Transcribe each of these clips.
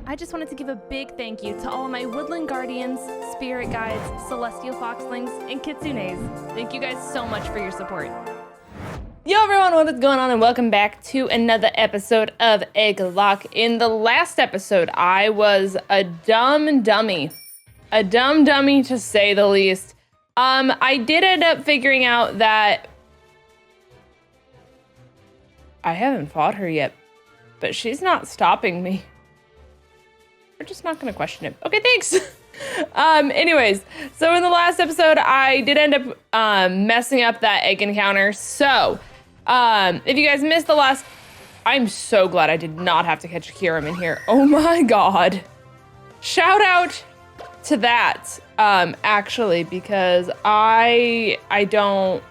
I just wanted to give a big thank you to all of my woodland guardians, spirit guides, celestial foxlings, and kitsunes. Thank you guys so much for your support. Yo everyone, what is going on, and welcome back to another episode of Egglocke. In the last episode, I was a dumb dummy. A dumb dummy, to say the least. I did end up figuring out that I haven't fought her yet, but she's not stopping me. We're just not gonna question it. Okay, thanks. Anyways, so in the last episode, I did end up messing up that egg encounter. So, if you guys missed the last, I'm so glad I did not have to catch a Kyurem in here. Oh my god. Shout out to that, actually, because I don't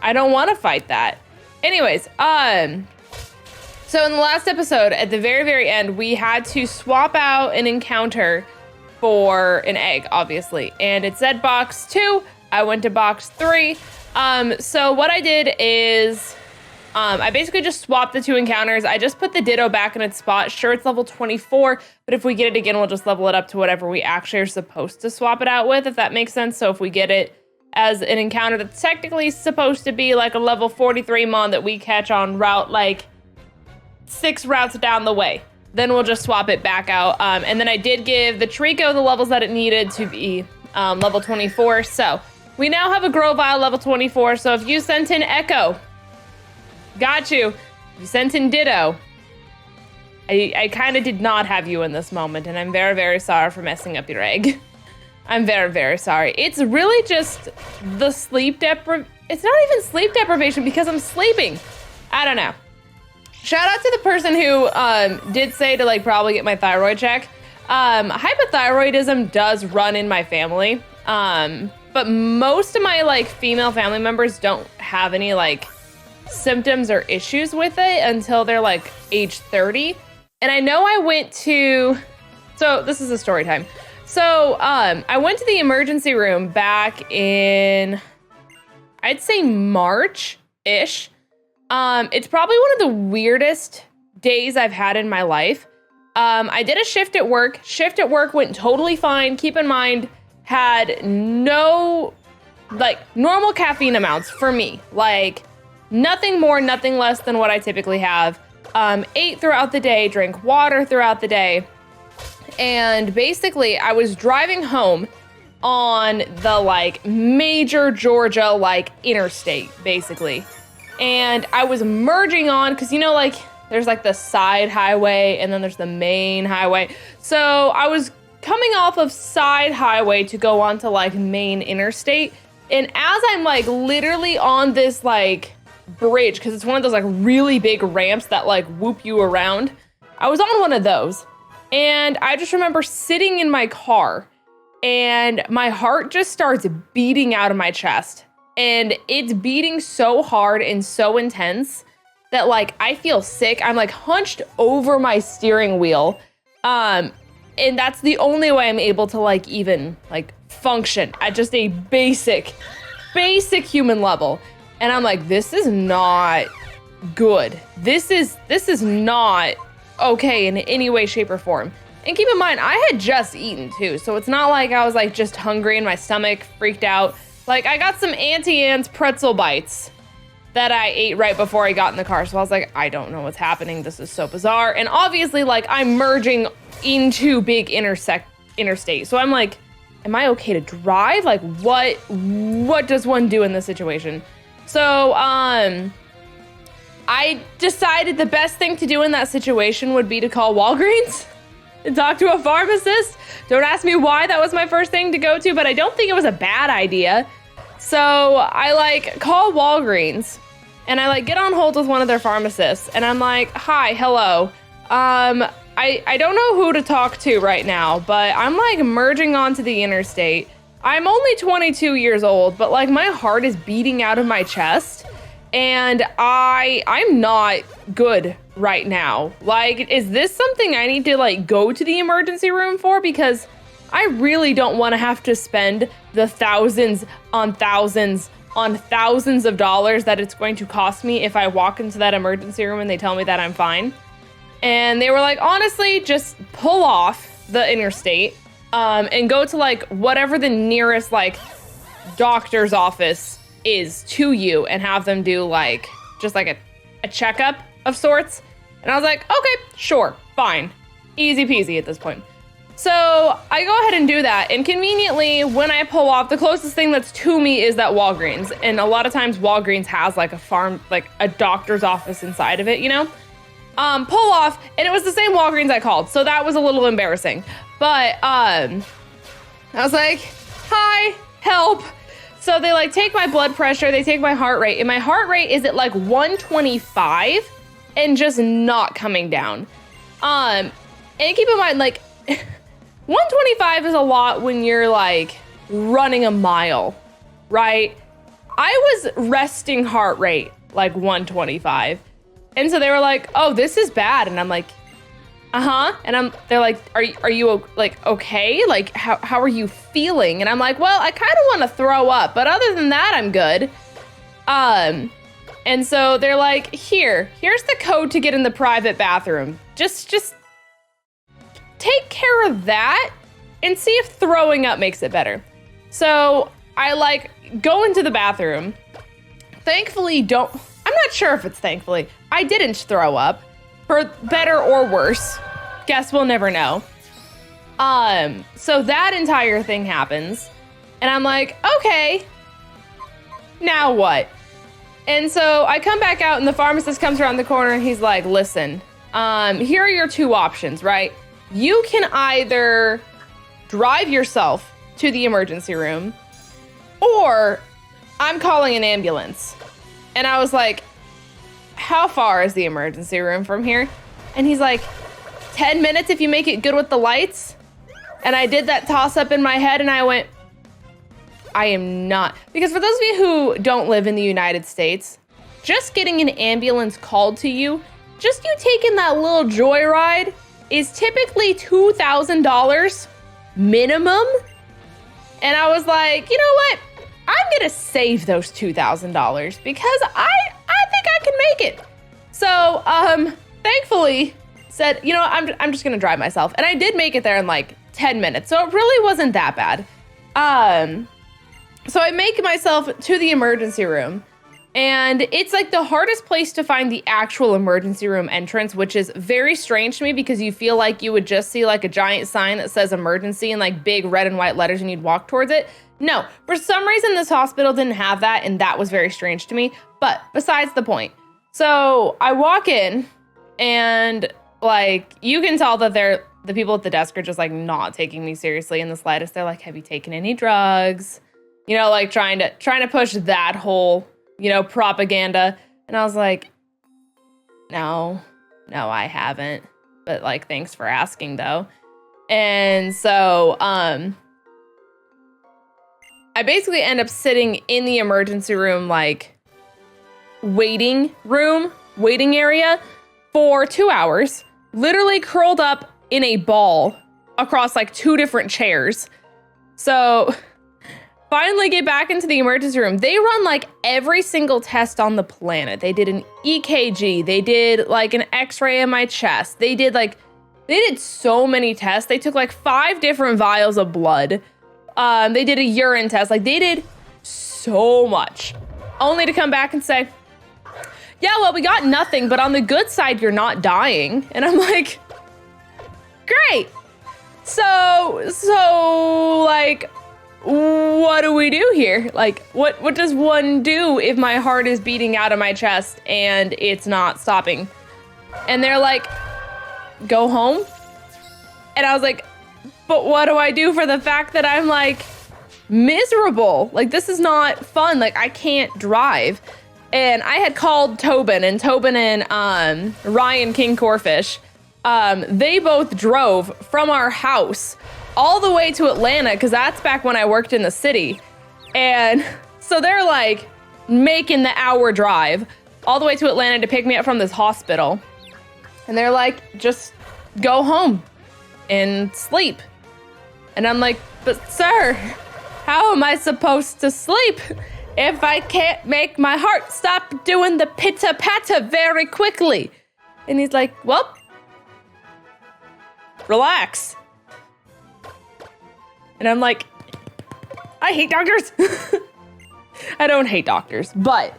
want to fight that. Anyways, so in the last episode, at the very, very end, we had to swap out an encounter for an egg, obviously. And it said box 2. I went to box 3. So what I did is I basically just swapped the two encounters. I just put the Ditto back in its spot. Sure, it's level 24, but if we get it again, we'll just level it up to whatever we actually are supposed to swap it out with, if that makes sense. So if we get it as an encounter that's technically supposed to be like a level 43 mon that we catch on route like 6 routes down the way, then we'll just swap it back out. And then I did give the Trico the levels that it needed to be level 24. So we now have a Grovyle level 24. So if you sent in Echo, got you. You sent in Ditto. I kind of did not have you in this moment, and I'm very, very sorry for messing up your egg. I'm very, very sorry. It's really just the sleep it's not even sleep deprivation because I'm sleeping. I don't know. Shout out to the person who did say to like probably get my thyroid check. Hypothyroidism does run in my family, but most of my like female family members don't have any like symptoms or issues with it until they're like age 30. And I know I went to, so this is a story time. So I went to the emergency room back in, I'd say March-ish. It's probably one of the weirdest days I've had in my life. I did a shift at work. Shift at work went totally fine. Keep in mind, had no, like, normal caffeine amounts for me. Like, nothing more, nothing less than what I typically have. Ate throughout the day, drank water throughout the day. And basically, I was driving home on the, like, major Georgia, like, interstate, basically. And I was merging on, because, you know, like, there's, like, the side highway, and then there's the main highway. So I was coming off of side highway to go onto, like, main interstate. And as I'm, like, literally on this, like, bridge, because it's one of those, like, really big ramps that, like, whoop you around, I was on one of those. And I just remember sitting in my car, and my heart just starts beating out of my chest. And it's beating so hard and so intense that, like, I feel sick. I'm, like, hunched over my steering wheel. And that's the only way I'm able to, like, even, like, function at just a basic human level. And I'm like, this is not good. This is not okay in any way, shape, or form. And keep in mind, I had just eaten, too. So it's not like I was, like, just hungry and my stomach freaked out. Like, I got some Auntie Anne's pretzel bites that I ate right before I got in the car. So I was like, I don't know what's happening. This is so bizarre. And obviously, like, I'm merging into big interstate. So I'm like, am I okay to drive? Like, what does one do in this situation? So, I decided the best thing to do in that situation would be to call Walgreens and talk to a pharmacist. Don't ask me why that was my first thing to go to, but I don't think it was a bad idea. So I like call Walgreens and I like get on hold with one of their pharmacists and I'm like, hi, hello. I don't know who to talk to right now, but I'm like merging onto the interstate. I'm only 22 years old, but like my heart is beating out of my chest and I'm not good right now. Like, is this something I need to like go to the emergency room for? Because I really don't want to have to spend the thousands on thousands on thousands of dollars that it's going to cost me if I walk into that emergency room and they tell me that I'm fine. And they were like, honestly, just pull off the interstate and go to like whatever the nearest like doctor's office is to you and have them do like just like a checkup of sorts. And I was like, okay, sure, fine. Easy peasy at this point. So I go ahead and do that. And conveniently, when I pull off, the closest thing that's to me is that Walgreens. And a lot of times Walgreens has like a farm, like a doctor's office inside of it, you know? Pull off, and it was the same Walgreens I called. So that was a little embarrassing. But I was like, hi, help. So they like take my blood pressure, they take my heart rate, and my heart rate is at like 125 and just not coming down. And keep in mind, like 125 is a lot when you're like running a mile, right? I was resting heart rate like 125. And so they were like, oh, this is bad. And I'm like, and they're like, are you like okay? Like how are you feeling? And I'm like, well, I kind of want to throw up, but other than that, I'm good. And so they're like, here's the code to get in the private bathroom. Just take care of that and see if throwing up makes it better. So I like go into the bathroom. Thankfully, I'm not sure if it's thankfully, I didn't throw up. For better or worse, guess we'll never know. So that entire thing happens, and I'm like, okay, now what? And so I come back out, and the pharmacist comes around the corner, and he's like, listen, here are your two options, right? You can either drive yourself to the emergency room, or I'm calling an ambulance. And I was like, how far is the emergency room from here? And he's like, 10 minutes if you make it good with the lights. And I did that toss up in my head and I went, I am not. Because for those of you who don't live in the United States, just getting an ambulance called to you, just you taking that little joyride is typically $2,000 minimum. And I was like, you know what? I'm gonna save those $2,000 because I think I can make it. So, thankfully said, you know, I'm just gonna drive myself. And I did make it there in like 10 minutes. So it really wasn't that bad. So I make myself to the emergency room, and it's like the hardest place to find the actual emergency room entrance, which is very strange to me because you feel like you would just see like a giant sign that says emergency in like big red and white letters and you'd walk towards it. No, for some reason this hospital didn't have that, and that was very strange to me, but besides the point. So I walk in, and like you can tell that the people at the desk are just like not taking me seriously in the slightest. They're like, have you taken any drugs? You know, like trying to push that whole, you know, propaganda. And I was like, no, I haven't. But like, thanks for asking though. And so, I basically end up sitting in the emergency room, like waiting area for 2 hours, literally curled up in a ball across like 2 different chairs. So finally get back into the emergency room. They run like every single test on the planet. They did an EKG. They did like an x-ray of my chest. They did so many tests. They took like 5 different vials of blood. They did a urine test. Like they did so much, only to come back and say, yeah, well, we got nothing, but on the good side, you're not dying. And I'm like, great. So like, what do we do here? Like, what does one do if my heart is beating out of my chest and it's not stopping? And they're like, go home. And I was like, but what do I do for the fact that I'm like miserable? Like, this is not fun. Like, I can't drive. And I had called Tobin and Ryan King Corfish. They both drove from our house all the way to Atlanta, because that's back when I worked in the city. And so they're like making the hour drive all the way to Atlanta to pick me up from this hospital. And they're like, just go home and sleep. And I'm like, but sir, how am I supposed to sleep if I can't make my heart stop doing the pitter-patter very quickly? And he's like, well, Relax. And I'm like, I hate doctors. I don't hate doctors, but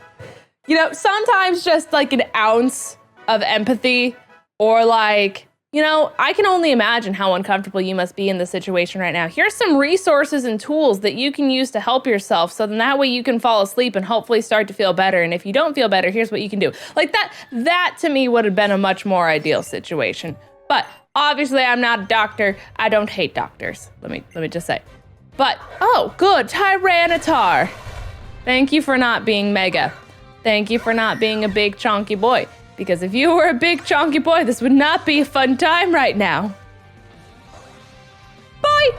you know, sometimes just like an ounce of empathy or like, you know, I can only imagine how uncomfortable you must be in this situation right now. Here's some resources and tools that you can use to help yourself. So then that way you can fall asleep and hopefully start to feel better. And if you don't feel better, here's what you can do. Like that to me would have been a much more ideal situation. But obviously I'm not a doctor. I don't hate doctors. Let me just say. But, oh, good, Tyranitar. Thank you for not being mega. Thank you for not being a big chunky boy. Because if you were a big chunky boy, this would not be a fun time right now. Bye!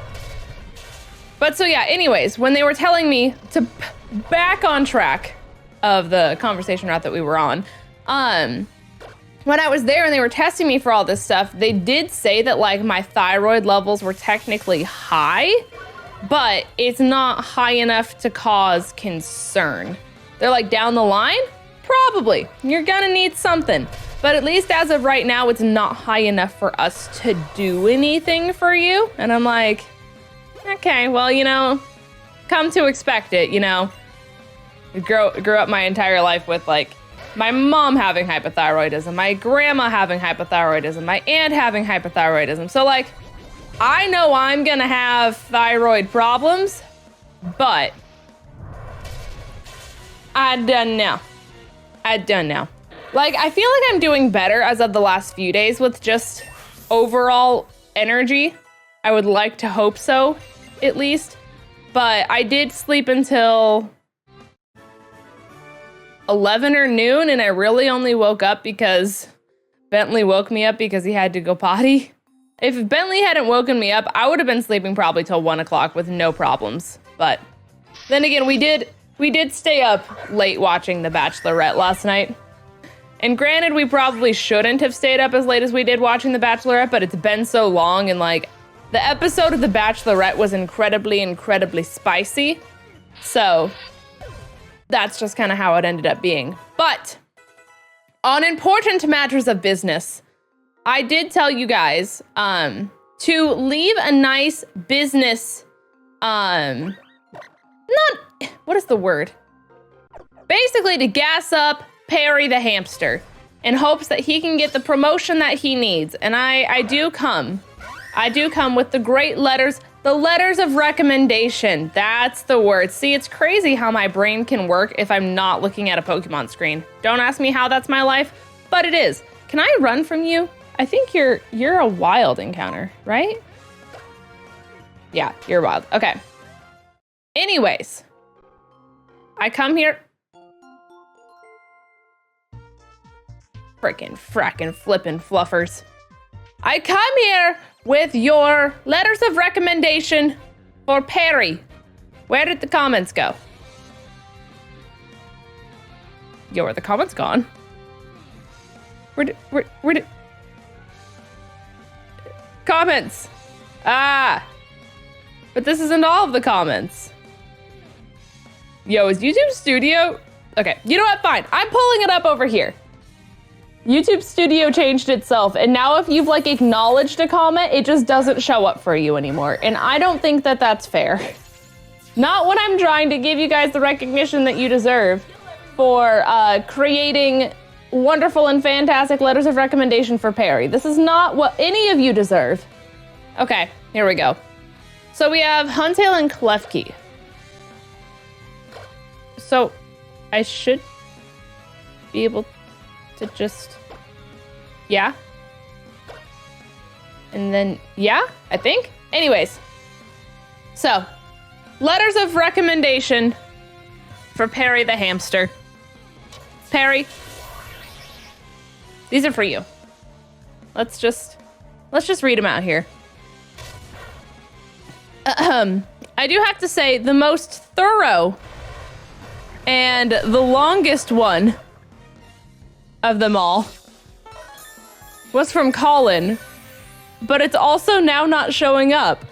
But so yeah, anyways, when they were telling me to back on track of the conversation route that we were on, when I was there and they were testing me for all this stuff, they did say that like my thyroid levels were technically high, but it's not high enough to cause concern. They're like, down the line? Probably. You're gonna need something. But at least as of right now, it's not high enough for us to do anything for you. And I'm like, okay, well, you know, come to expect it, you know. I grew up my entire life with like my mom having hypothyroidism, my grandma having hypothyroidism, my aunt having hypothyroidism. So like, I know I'm gonna have thyroid problems, but I don't know. Like, I feel like I'm doing better as of the last few days with just overall energy. I would like to hope so, at least. But I did sleep until 11 or noon, and I really only woke up because Bentley woke me up because he had to go potty. If Bentley hadn't woken me up, I would have been sleeping probably till 1 o'clock with no problems. But then again, we did stay up late watching The Bachelorette last night. And granted, we probably shouldn't have stayed up as late as we did watching The Bachelorette, but it's been so long, and like, the episode of The Bachelorette was incredibly, incredibly spicy. So that's just kind of how it ended up being. But on important matters of business, I did tell you guys to leave a nice business, what is the word? Basically to gas up Perry the hamster in hopes that he can get the promotion that he needs. And I do come with the great letters, the letters of recommendation. That's the word. See, it's crazy how my brain can work if I'm not looking at a Pokemon screen. Don't ask me how that's my life, but it is. Can I run from you? I think you're a wild encounter, right? Yeah, you're wild. Okay. Anyways, I come here. Frackin' flippin' fluffers. I come here with your letters of recommendation for Perry. Where did the comments go? Yo, are the comments gone? Where did... Comments! Ah! But this isn't all of the comments. Yo, is YouTube Studio? Okay, you know what? Fine. I'm pulling it up over here. YouTube Studio changed itself, and now if you've like acknowledged a comment, it just doesn't show up for you anymore. And I don't think that that's fair. Not when I'm trying to give you guys the recognition that you deserve for creating wonderful and fantastic letters of recommendation for Perry. This is not what any of you deserve. Okay, here we go. So we have Huntail and Klefki. So I should be able to just, yeah. And then, yeah, I think. Anyways, so letters of recommendation for Perry the hamster. Perry, these are for you. Let's just read them out here. I do have to say the most thorough and the longest one of them all was from Colin, but it's also now not showing up.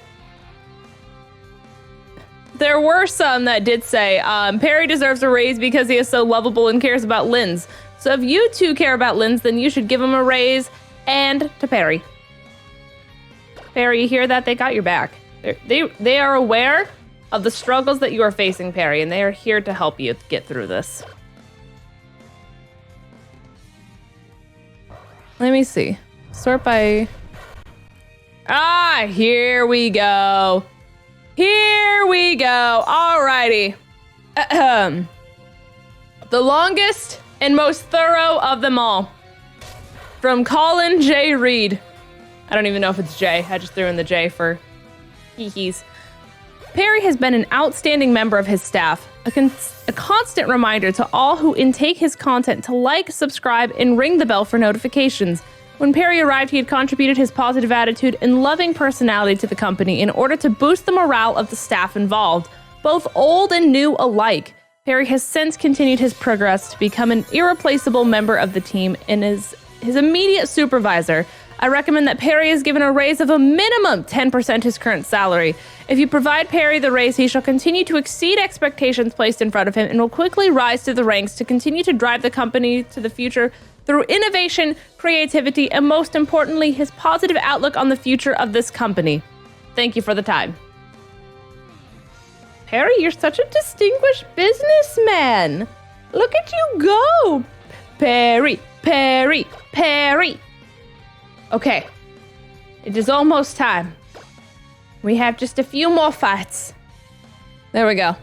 There were some that did say, Perry deserves a raise because he is so lovable and cares about Lindz. So if you two care about Lindz, then you should give him a raise, and to Perry. Perry, you hear that? They got your back. They are aware of the struggles that you are facing, Perry, and they are here to help you get through this. Let me see. Sort by... Ah, here we go. Here we go. Alrighty. The longest and most thorough of them all. From Colin J. Reed. I don't even know if it's J. I just threw in the J for hee-hees. Perry has been an outstanding member of his staff, a constant reminder to all who intake his content to like, subscribe, and ring the bell for notifications. When Perry arrived, he had contributed his positive attitude and loving personality to the company in order to boost the morale of the staff involved, both old and new alike. Perry has since continued his progress to become an irreplaceable member of the team and is his immediate supervisor. I recommend that Perry is given a raise of a minimum 10% his current salary. If you provide Perry the raise, he shall continue to exceed expectations placed in front of him and will quickly rise through the ranks to continue to drive the company to the future through innovation, creativity, and most importantly, his positive outlook on the future of this company. Thank you for the time. Perry, you're such a distinguished businessman. Look at you go. Perry, Perry, Perry. Okay, it is almost time. We have just a few more fights. There we go.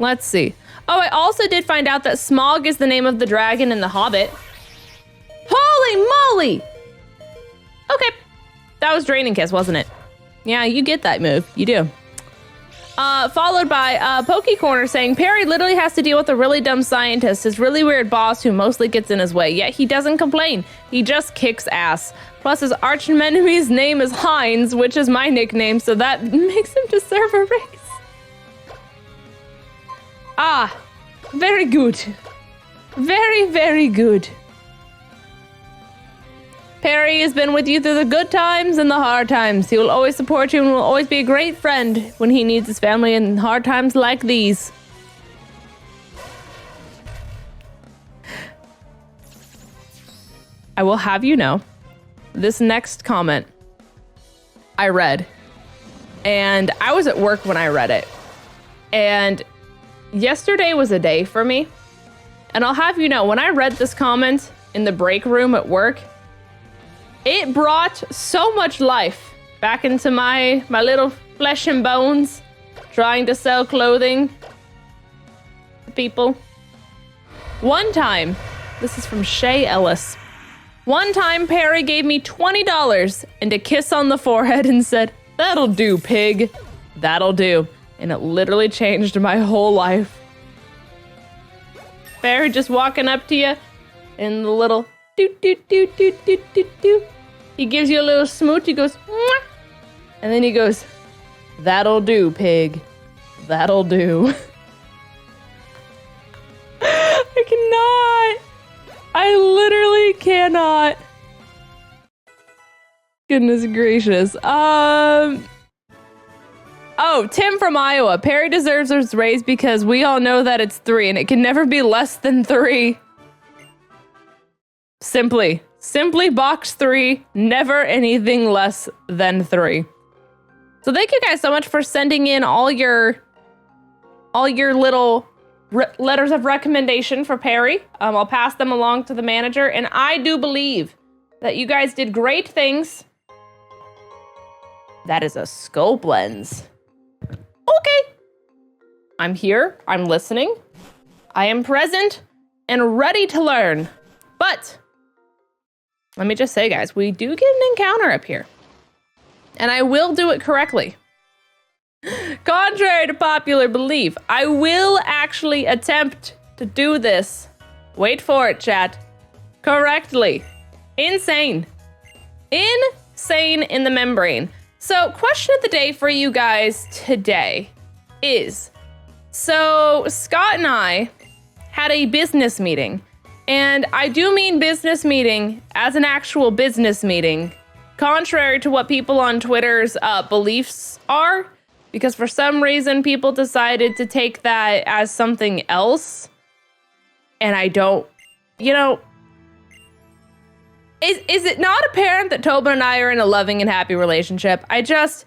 Let's see. Oh, I also did find out that Smaug is the name of the dragon in The Hobbit. Holy moly! Okay, that was Draining Kiss, wasn't it? Yeah, you get that move. You do. Followed by Poke Corner saying, Perry literally has to deal with a really dumb scientist, his really weird boss who mostly gets in his way, yet he doesn't complain. He just kicks ass. Plus his arch enemy's name is Heinz, which is my nickname, so that makes him deserve a raise. Ah, very good. Very, very good. Perry has been with you through the good times and the hard times. He will always support you and will always be a great friend when he needs his family in hard times like these. I will have you know, this next comment I read, and I was at work when I read it, and yesterday was a day for me, and I'll have you know, when I read this comment in the break room at work, it brought so much life back into my little flesh and bones, trying to sell clothing to people. One time, this is from Shay Ellis. One time, Perry gave me $20 and a kiss on the forehead and said, "That'll do, pig. That'll do." And it literally changed my whole life. Perry just walking up to you in the little doot doot doot doot doot doot doot. He gives you a little smooch. He goes, mwah! And then he goes, "That'll do, pig. That'll do." I cannot. I literally cannot. Goodness gracious. Oh, Tim from Iowa. Perry deserves his raise because we all know that it's 3 and it can never be less than 3. Simply box 3, never anything less than 3. So thank you guys so much for sending in all your little letters of recommendation for Perry. I'll pass them along to the manager, and I do believe that you guys did great things. That is a scope lens. Okay. I'm here. I'm listening. I am present and ready to learn. But let me just say, guys, we do get an encounter up here. And I will do it correctly. Contrary to popular belief, I will actually attempt to do this. Wait for it, chat. Correctly. Insane. Insane in the membrane. So, question of the day for you guys today is, so Scott and I had a business meeting. And I do mean business meeting as an actual business meeting, contrary to what people on Twitter's beliefs are, because for some reason people decided to take that as something else. And I don't, Is it not apparent that Tobin and I are in a loving and happy relationship? It's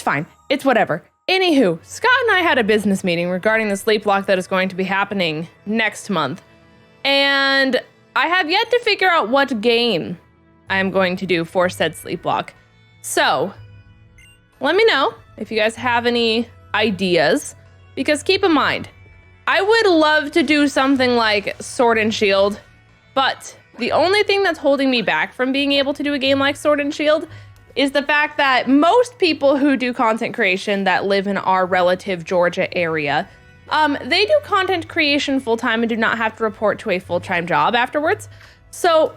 fine. It's whatever. Anywho, Scott and I had a business meeting regarding the sleep lock that is going to be happening next month. And I have yet to figure out what game I am going to do for said sleep lock. So, let me know if you guys have any ideas. Because keep in mind, I would love to do something like Sword and Shield, but the only thing that's holding me back from being able to do a game like Sword and Shield is the fact that most people who do content creation that live in our relative Georgia area, they do content creation full-time and do not have to report to a full-time job afterwards. So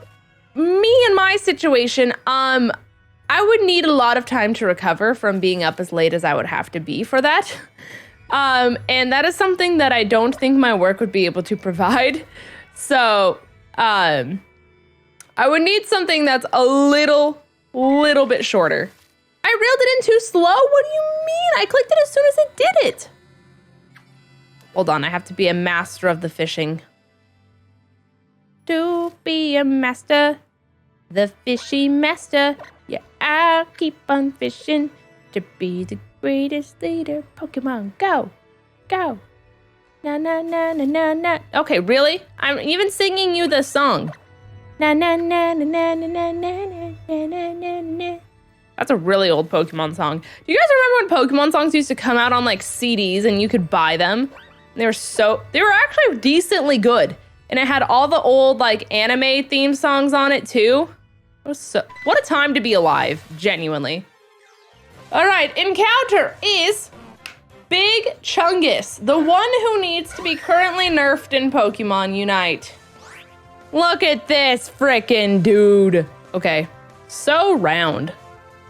me and my situation, I would need a lot of time to recover from being up as late as I would have to be for that. And that is something that I don't think my work would be able to provide. So I would need something that's a little bit shorter. I reeled it in too slow? What do you mean? I clicked it as soon as it did it. Hold on, I have to be a master of the fishing. To be a master, the fishy master. Yeah, I'll keep on fishing to be the greatest leader. Pokemon, go, go. Na na na na na na. Okay, really? I'm even singing you the song. Na na na na na na na na na na na. That's a really old Pokemon song. Do you guys remember when Pokemon songs used to come out on like CDs and you could buy them? They were actually decently good. And it had all the old like anime theme songs on it too. What a time to be alive, genuinely. All right, encounter is Big Chungus, the one who needs to be currently nerfed in Pokemon Unite. Look at this frickin' dude. Okay, so round.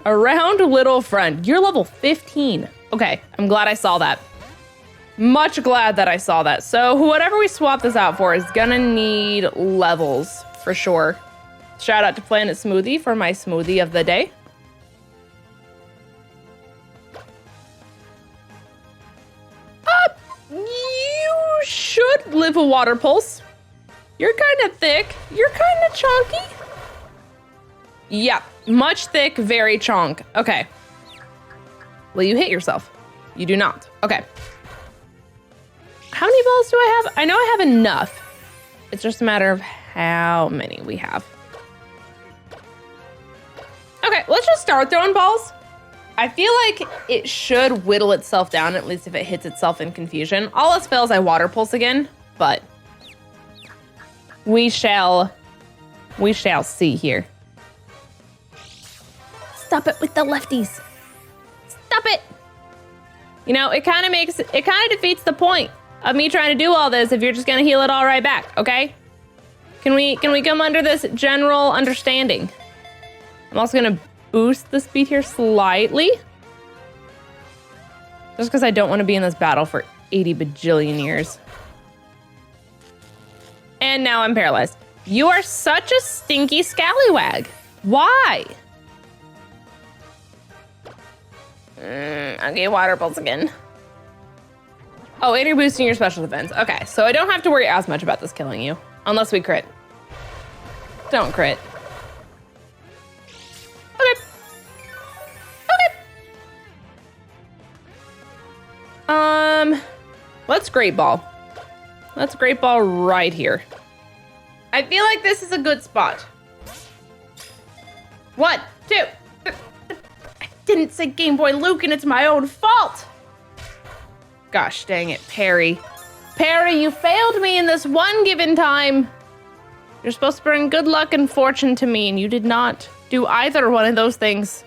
A round little friend. You're level 15. Okay, I'm glad I saw that. Much glad that I saw that. So whatever we swap this out for is gonna need levels for sure. Shout out to Planet Smoothie for my smoothie of the day. You should live a water pulse. You're kind of thick. You're kind of chunky. Yep, much thick, very chonk. Okay. Will you hit yourself? You do not. Okay. How many balls do I have? I know I have enough. It's just a matter of how many we have. Okay, let's just start throwing balls. I feel like it should whittle itself down, at least if it hits itself in confusion. All else fails, I water pulse again, but we shall see here. Stop it with the lefties. Stop it. You know, it kind of defeats the point of me trying to do all this if you're just gonna heal it all right back, okay? Can we come under this general understanding? I'm also gonna boost the speed here slightly. Just because I don't want to be in this battle for 80 bajillion years. And now I'm paralyzed. You are such a stinky scallywag. Why? Okay, water pulse again. Oh, and you're boosting your special defense. Okay, so I don't have to worry as much about this killing you. Unless we crit. Don't crit. Okay. Let's Great Ball. Let's Great Ball right here. I feel like this is a good spot. 1, 2. I didn't say Game Boy Luke and it's my own fault. Gosh dang it, Perry. Perry, you failed me in this one given time. You're supposed to bring good luck and fortune to me and you did not do either one of those things.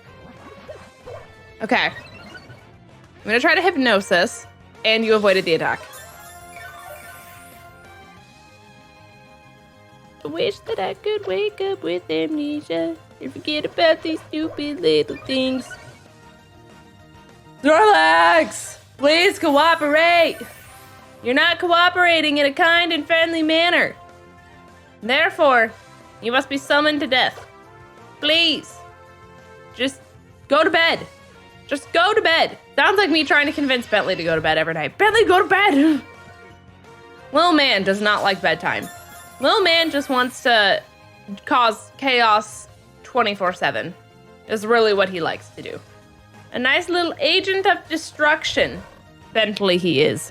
Okay. I'm gonna try to hypnosis and you avoided the attack. I wish that I could wake up with amnesia and forget about these stupid little things. Snorlax, please cooperate. You're not cooperating in a kind and friendly manner. Therefore, you must be summoned to death. Please, just go to bed. Just go to bed. Sounds like me trying to convince Bentley to go to bed every night. Bentley, go to bed. Little man does not like bedtime. Little man just wants to cause chaos 24/7. Is really what he likes to do. A nice little agent of destruction. Bentley he is.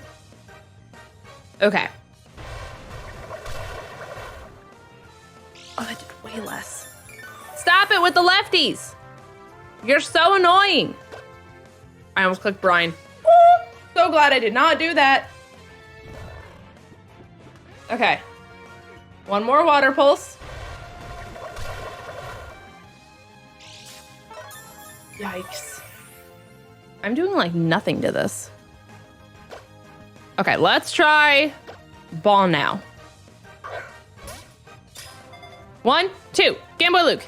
Okay. Oh, I did way less. Stop it with the lefties. You're so annoying. I almost clicked Brian. Woo! So glad I did not do that. Okay. One more water pulse. Yikes. I'm doing like nothing to this. Okay, let's try ball now. 1, 2, Game Boy Luke.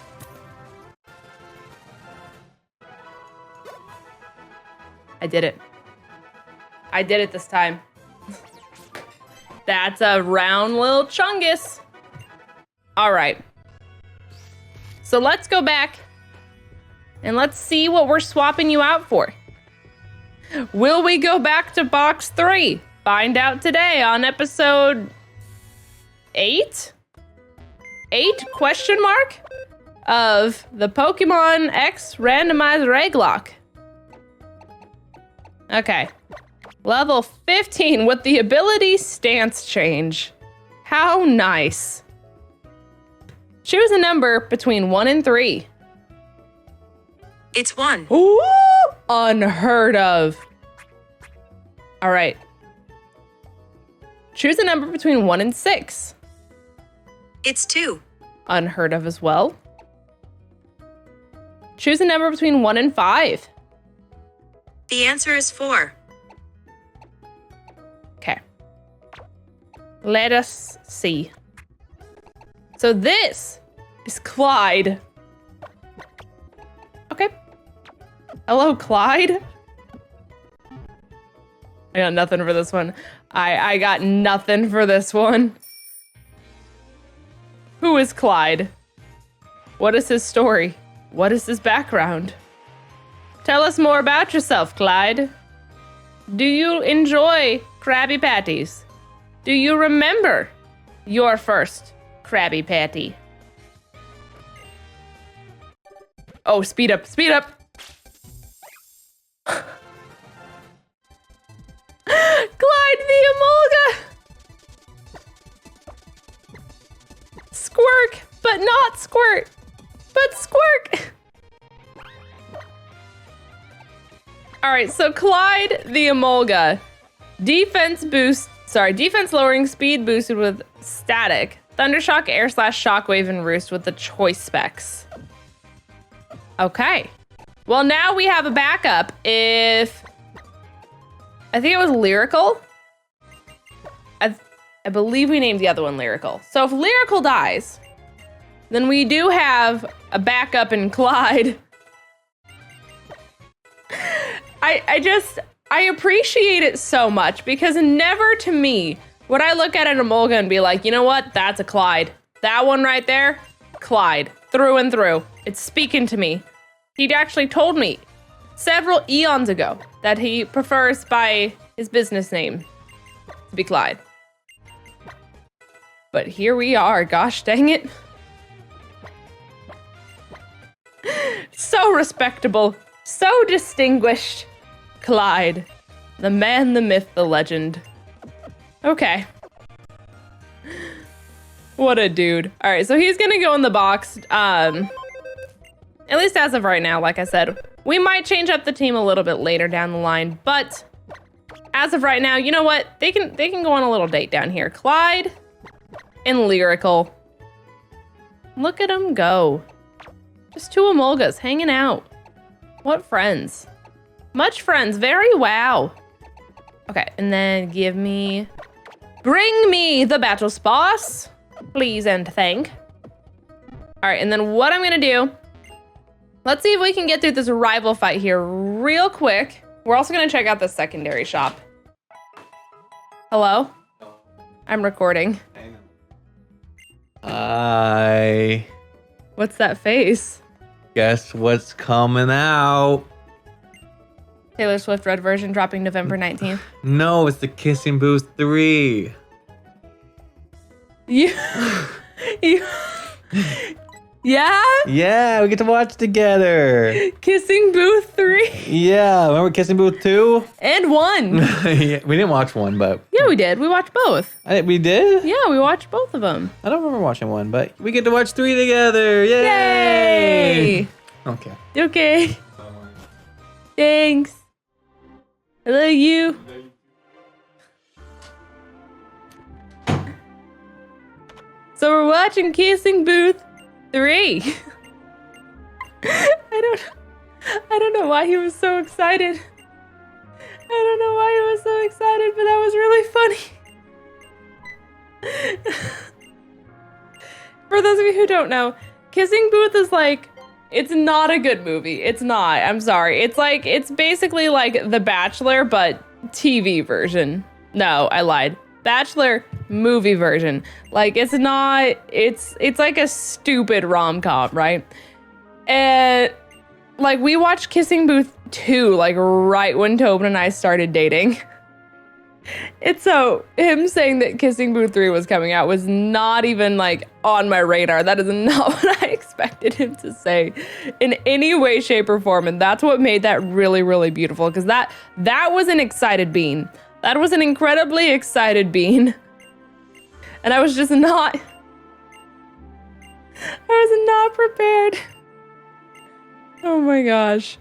I did it. I did it this time. That's a round little chungus. All right. So let's go back and let's see what we're swapping you out for. Will we go back to box 3? Find out today on episode 8? 8 question mark of the Pokemon X Randomizer Egglocke. Okay. Level 15 with the ability stance change. How nice. Choose a number between 1 and 3. It's 1. Ooh, unheard of. All right. Choose a number between 1 and 6. It's 2. Unheard of as well. Choose a number between 1 and 5. The answer is 4. Okay. Let us see. So this is Clyde. Okay. Hello, Clyde. I got nothing for this one. I got nothing for this one. Who is Clyde? What is his story? What is his background? Tell us more about yourself, Clyde. Do you enjoy Krabby Patties? Do you remember your first Krabby Patty? Oh, speed up, speed up. Clyde the Emolga. Squirk, but not squirt, but squirk. All right, so Clyde the Emolga. Defense lowering, speed boosted with static, Thundershock, Air Slash, Shockwave, and Roost with the choice specs. Okay. Well, now we have a backup if... I think it was Lyrical. I believe we named the other one Lyrical. So if Lyrical dies, then we do have a backup in Clyde. I appreciate it so much because never to me would I look at an Emolga and be like, you know what? That's a Clyde. That one right there, Clyde, through and through. It's speaking to me. He'd actually told me several eons ago that he prefers by his business name to be Clyde. But here we are, gosh dang it. So respectable, so distinguished. Clyde, the man, the myth, the legend. Okay. What a dude. All right, so he's gonna go in the box. At least as of right now, like I said, we might change up the team a little bit later down the line, but as of right now, you know what? They can go on a little date down here. Clyde and Lyrical. Look at them go. Just two Emolgas hanging out. What friends. Much friends, very wow. Okay, and then bring me the battle spots, please and thank. All right, and then what I'm gonna do, let's see if we can get through this rival fight here real quick. We're also gonna check out the secondary shop. Hello? I'm recording. Hi. What's that face? Guess what's coming out? Taylor Swift Red version dropping November 19th. No, it's the Kissing Booth 3. Yeah? Yeah, we get to watch together. Kissing Booth 3 Yeah, remember Kissing Booth 2? and 1. Yeah, we didn't watch one, but Yeah, we did. We watched both. we did? Yeah, we watched both of them. I don't remember watching one, but we get to watch 3 together. Yay! Yay! Okay. Okay. Thanks. I love you. So we're watching Kissing Booth 3. I don't know why he was so excited. I don't know why he was so excited, but that was really funny. For those of you who don't know, Kissing Booth is like, it's not a good movie. It's not. I'm sorry. It's basically like The Bachelor, but TV version. No, I lied. Bachelor movie version. Like, it's not, it's like a stupid rom-com, right? And like, we watched Kissing Booth 2, like right when Tobin and I started dating. It's so, him saying that Kissing Booth 3 was coming out was not even like on my radar. That is not what I expected him to say in any way, shape, or form. And that's what made that really, really beautiful. Because that was an excited bean. That was an incredibly excited bean. And I was just not, I was not prepared. Oh my gosh.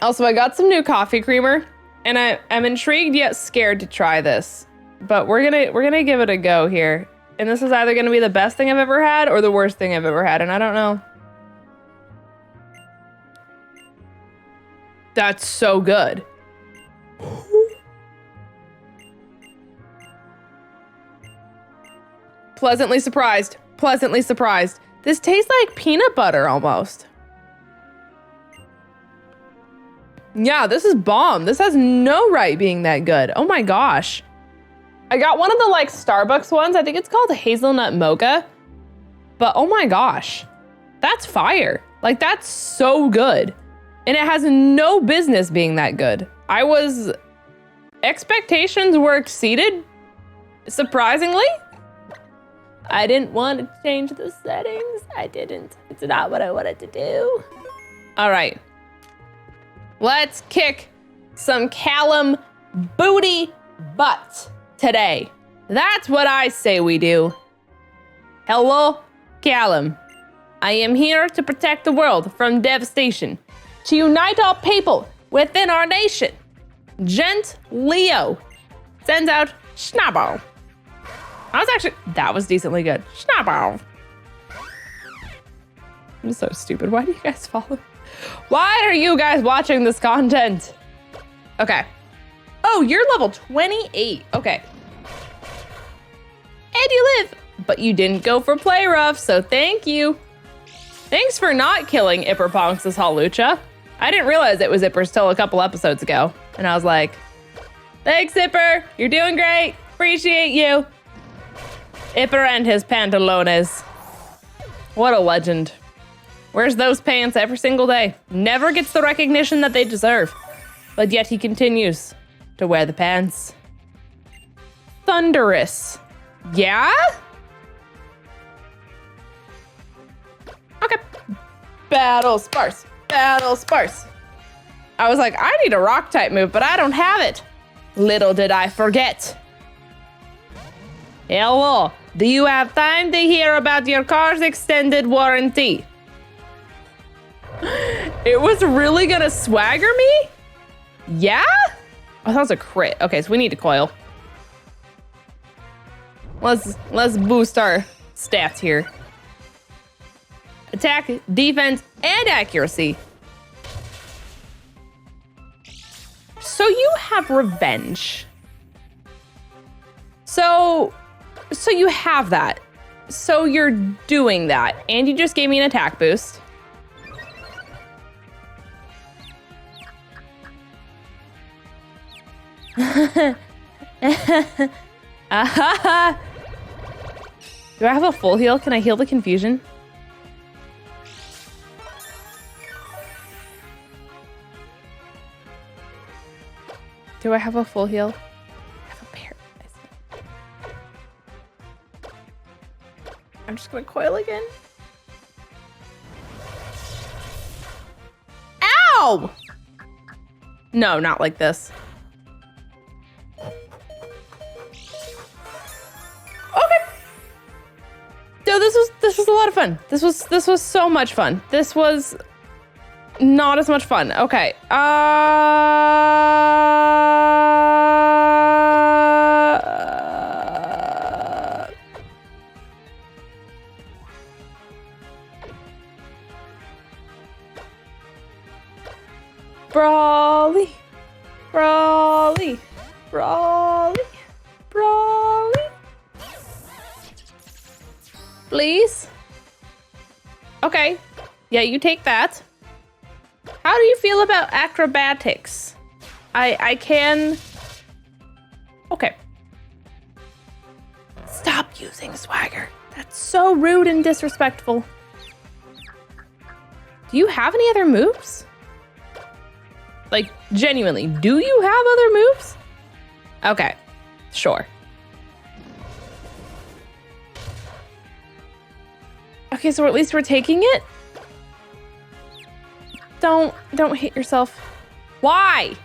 Also, I got some new coffee creamer. And I'm intrigued yet scared to try this, but we're gonna give it a go here. And this is either gonna be the best thing I've ever had or the worst thing I've ever had, and I don't know. That's so good. Pleasantly surprised. Pleasantly surprised. This tastes like peanut butter almost. Yeah, this is bomb. This has no right being that good. Oh my gosh. I got one of the like Starbucks ones. I think it's called Hazelnut Mocha. But oh my gosh, that's fire. Like, that's so good. And it has no business being that good. Expectations were exceeded, surprisingly. I didn't want to change the settings. I didn't. It's not what I wanted to do. All right. Let's kick some Callum booty butt today. That's what I say we do. Hello, Callum. I am here to protect the world from devastation, to unite all people within our nation. Gent Leo sends out Schnabel. That was decently good. Schnabel. I'm so stupid. Why do you guys follow? Why are you guys watching this content? Okay. Oh, you're level 28. Okay. And you live, but you didn't go for play rough, so thank you. Thanks for not killing Ipperponks' Halucha. I didn't realize it was Ippers till a couple episodes ago. And I was like, thanks, Ipper. You're doing great. Appreciate you. Ipper and his pantalones. What a legend. Wears those pants every single day. Never gets the recognition that they deserve. But yet he continues to wear the pants. Thunderous. Yeah? Okay. Battle sparse. Battle sparse. I was like, I need a rock type move, but I don't have it. Little did I forget. Hello. Do you have time to hear about your car's extended warranty? It was really gonna swagger me? Yeah? Oh, that was a crit. Okay, so we need to coil. Let's boost our stats here. Attack, defense, and accuracy. So you have revenge. So you have that. So you're doing that. And you just gave me an attack boost. Do I have a full heal? Can I heal the confusion? Do I have a full heal? I have a paralyze. just gonna coil again. Ow! No, not like this. Okay. No, this was a lot of fun. This was so much fun. This was not as much fun. Okay. Brawly, Brawly, Brawly, Brawly. Please? Okay. Yeah, you take that. How do you feel about acrobatics? I can... Okay. Stop using swagger. That's so rude and disrespectful. Do you have any other moves? Like, genuinely, do you have other moves? Okay, sure. Okay, so at least we're taking it? Don't hit yourself. Why?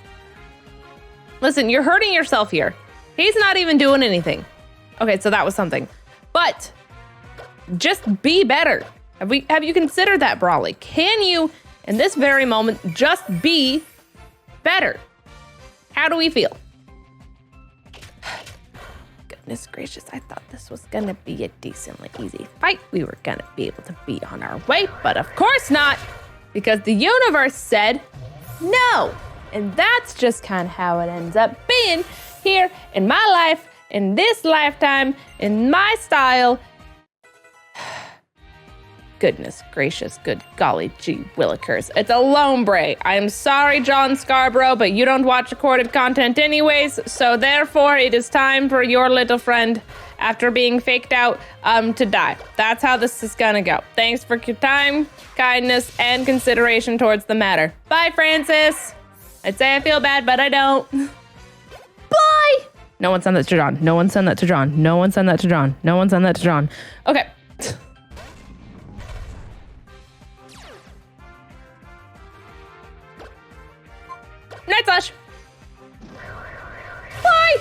Listen, you're hurting yourself here. He's not even doing anything. Okay, so that was something. But just be better. Have you considered that, Brawly? Can you, in this very moment, just be better? How do we feel? Goodness gracious, I thought this was gonna be a decently easy fight. We were gonna be able to be on our way, but of course not, because the universe said no. And that's just kind of how it ends up being here in my life, in this lifetime, in my style. Goodness gracious, good golly gee willikers. It's a lombre. I am sorry, John Scarborough, but you don't watch recorded content anyways, so therefore it is time for your little friend, after being faked out, to die. That's how this is gonna go. Thanks for your time, kindness, and consideration towards the matter. Bye, Francis. I'd say I feel bad, but I don't. Bye! No one send that to John. No one send that to John. No one send that to John. No one send that to John. Okay. Night Slash. Bye!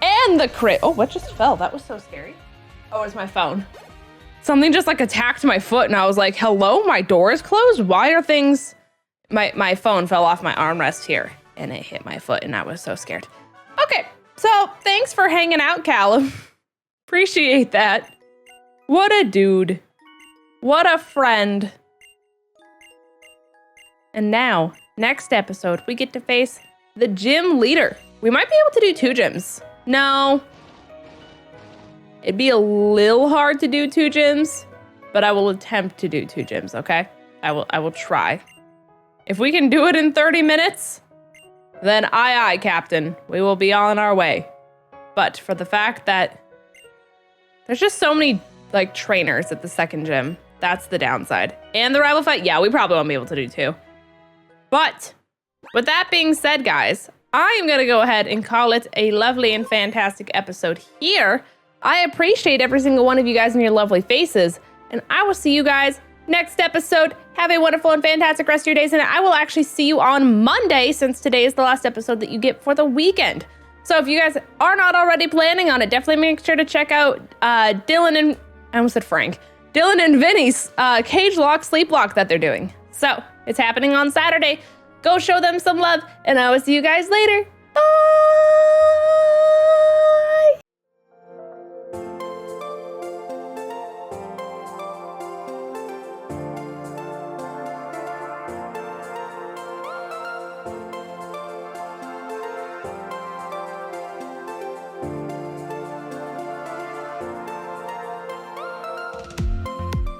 And the crit. Oh, what just fell? That was so scary. Oh, it's my phone. Something just like attacked my foot and I was like, hello, my door is closed? Why are things... My phone fell off my armrest here and it hit my foot and I was so scared. Okay, so thanks for hanging out, Callum. Appreciate that. What a dude. What a friend. And now, next episode, we get to face the gym leader. We might be able to do 2 gyms. No. It'd be a little hard to do 2 gyms, but I will attempt to do 2 gyms, okay? I will try. If we can do it in 30 minutes, then aye, Captain. We will be on our way. But for the fact that there's just so many, like, trainers at the second gym, that's the downside. And the rival fight, yeah, we probably won't be able to do 2. But with that being said, guys, I am going to go ahead and call it a lovely and fantastic episode here. I appreciate every single one of you guys and your lovely faces, and I will see you guys next episode. Have a wonderful and fantastic rest of your days, and I will actually see you on Monday, since today is the last episode that you get for the weekend. So if you guys are not already planning on it, definitely make sure to check out Dylan and... I almost said Frank. Dylan and Vinny's Cage Lock Sleep Lock that they're doing. So it's happening on Saturday. Go show them some love, and I will see you guys later. Bye!